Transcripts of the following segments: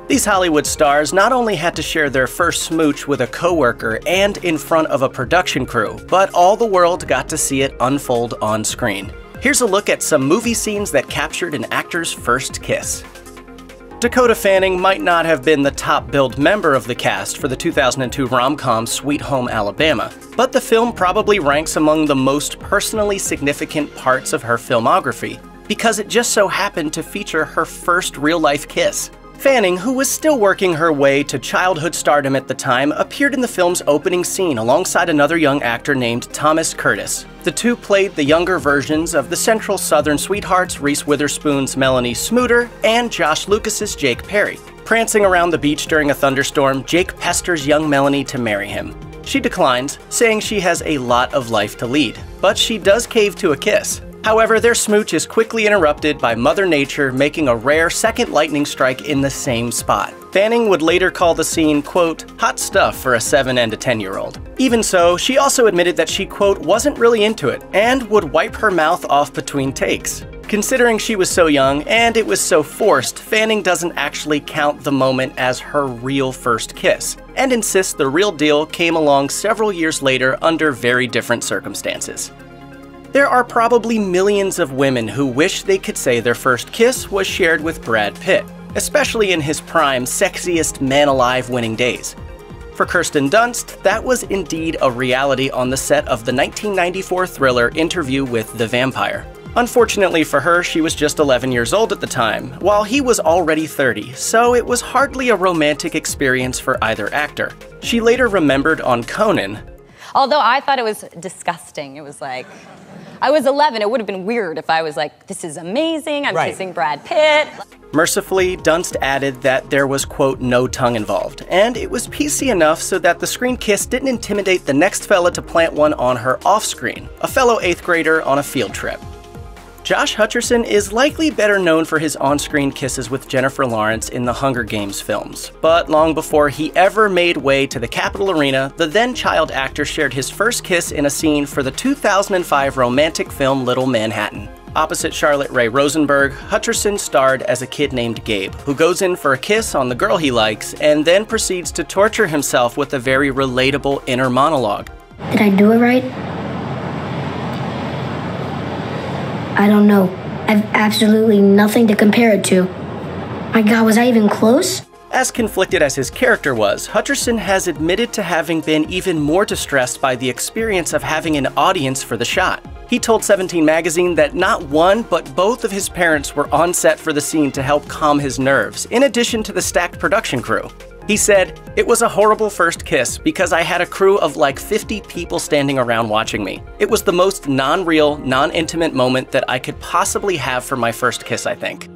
These Hollywood stars not only had to share their first smooch with a coworker and in front of a production crew, but all the world got to see it unfold on screen. Here's a look at some movie scenes that captured an actor's first kiss. Dakota Fanning might not have been the top-billed member of the cast for the 2002 rom-com Sweet Home Alabama, but the film probably ranks among the most personally significant parts of her filmography, because it just so happened to feature her first real-life kiss. Fanning, who was still working her way to childhood stardom at the time, appeared in the film's opening scene alongside another young actor named Thomas Curtis. The two played the younger versions of the Central Southern Sweethearts, Reese Witherspoon's Melanie Smooter, and Josh Lucas's Jake Perry. Prancing around the beach during a thunderstorm, Jake pesters young Melanie to marry him. She declines, saying she has a lot of life to lead, but she does cave to a kiss. However, their smooch is quickly interrupted by Mother Nature making a rare second lightning strike in the same spot. Fanning would later call the scene, quote, hot stuff for a 7 and a 10-year-old. Even so, she also admitted that she, quote, wasn't really into it and would wipe her mouth off between takes. Considering she was so young and it was so forced, Fanning doesn't actually count the moment as her real first kiss, and insists the real deal came along several years later under very different circumstances. There are probably millions of women who wish they could say their first kiss was shared with Brad Pitt, especially in his prime, sexiest man alive winning days. For Kirsten Dunst, that was indeed a reality on the set of the 1994 thriller Interview with the Vampire. Unfortunately for her, she was just 11 years old at the time, while he was already 30, so it was hardly a romantic experience for either actor. She later remembered on Conan, although I thought it was disgusting. It was like, I was 11, it would have been weird if I was like, this is amazing, I'm kissing Brad Pitt. Mercifully, Dunst added that there was, quote, no tongue involved, and it was PC enough so that the screen kiss didn't intimidate the next fella to plant one on her off-screen, a fellow 8th grader on a field trip. Josh Hutcherson is likely better known for his on-screen kisses with Jennifer Lawrence in the Hunger Games films, but long before he ever made way to the Capitol Arena, the then-child actor shared his first kiss in a scene for the 2005 romantic film Little Manhattan. Opposite Charlotte Rae Rosenberg, Hutcherson starred as a kid named Gabe, who goes in for a kiss on the girl he likes and then proceeds to torture himself with a very relatable inner monologue. Did I do it right? I don't know. I've absolutely nothing to compare it to. My God, was I even close? As conflicted as his character was, Hutcherson has admitted to having been even more distressed by the experience of having an audience for the shot. He told 17 magazine that not one, but both of his parents were on set for the scene to help calm his nerves, in addition to the stacked production crew. He said, "It was a horrible first kiss because I had a crew of like 50 people standing around watching me. It was the most non-real, non-intimate moment that I could possibly have for my first kiss, I think."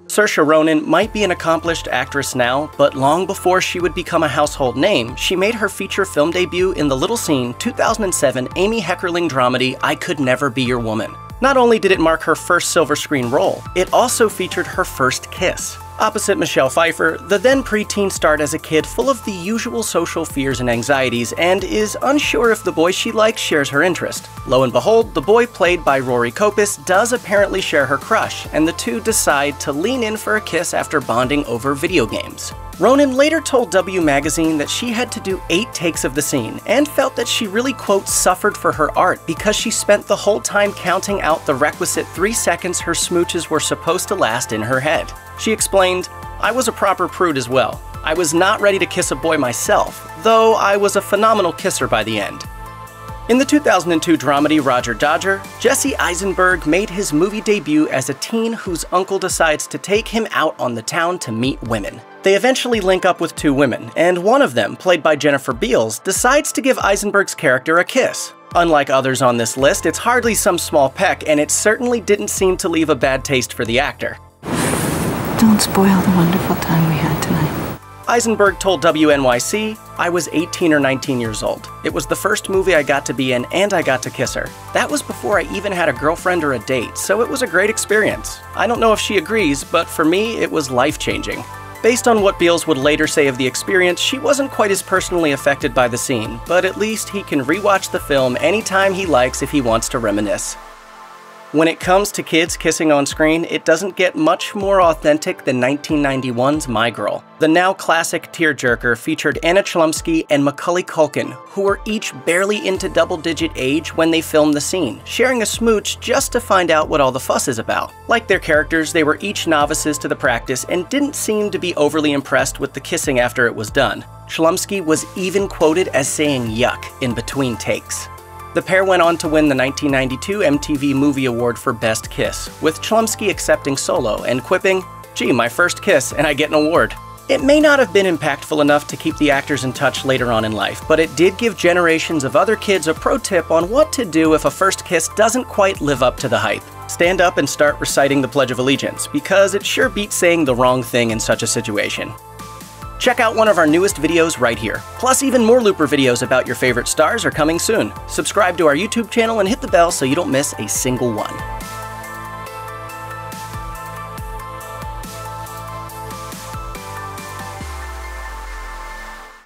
Saoirse Ronan might be an accomplished actress now, but long before she would become a household name, she made her feature film debut in the Little Scene 2007 Amy Heckerling dramedy I Could Never Be Your Woman. Not only did it mark her first silver screen role, it also featured her first kiss. Opposite Michelle Pfeiffer, the then preteen starred as a kid full of the usual social fears and anxieties and is unsure if the boy she likes shares her interest. Lo and behold, the boy played by Rory Copus does apparently share her crush, and the two decide to lean in for a kiss after bonding over video games. Ronan later told W Magazine that she had to do 8 takes of the scene and felt that she really, quote, suffered for her art because she spent the whole time counting out the requisite 3 seconds her smooches were supposed to last in her head. She explained, "I was a proper prude as well. I was not ready to kiss a boy myself, though I was a phenomenal kisser by the end." In the 2002 dramedy Roger Dodger, Jesse Eisenberg made his movie debut as a teen whose uncle decides to take him out on the town to meet women. They eventually link up with 2 women, and one of them, played by Jennifer Beals, decides to give Eisenberg's character a kiss. Unlike others on this list, it's hardly some small peck, and it certainly didn't seem to leave a bad taste for the actor. Don't spoil the wonderful time we had tonight. Eisenberg told WNYC, "I was 18 or 19 years old. It was the first movie I got to be in and I got to kiss her. That was before I even had a girlfriend or a date, so it was a great experience. I don't know if she agrees, but for me, it was life-changing." Based on what Beals would later say of the experience, she wasn't quite as personally affected by the scene, but at least he can rewatch the film anytime he likes if he wants to reminisce. When it comes to kids kissing on screen, it doesn't get much more authentic than 1991's My Girl. The now classic tearjerker featured Anna Chlumsky and Macaulay Culkin, who were each barely into double-digit age when they filmed the scene, sharing a smooch just to find out what all the fuss is about. Like their characters, they were each novices to the practice and didn't seem to be overly impressed with the kissing after it was done. Chlumsky was even quoted as saying yuck in between takes. The pair went on to win the 1992 MTV Movie Award for Best Kiss, with Chlumsky accepting solo and quipping, "Gee, my first kiss, and I get an award." It may not have been impactful enough to keep the actors in touch later on in life, but it did give generations of other kids a pro tip on what to do if a first kiss doesn't quite live up to the hype. Stand up and start reciting the Pledge of Allegiance, because it sure beats saying the wrong thing in such a situation. Check out one of our newest videos right here. Plus, even more Looper videos about your favorite stars are coming soon. Subscribe to our YouTube channel and hit the bell so you don't miss a single one.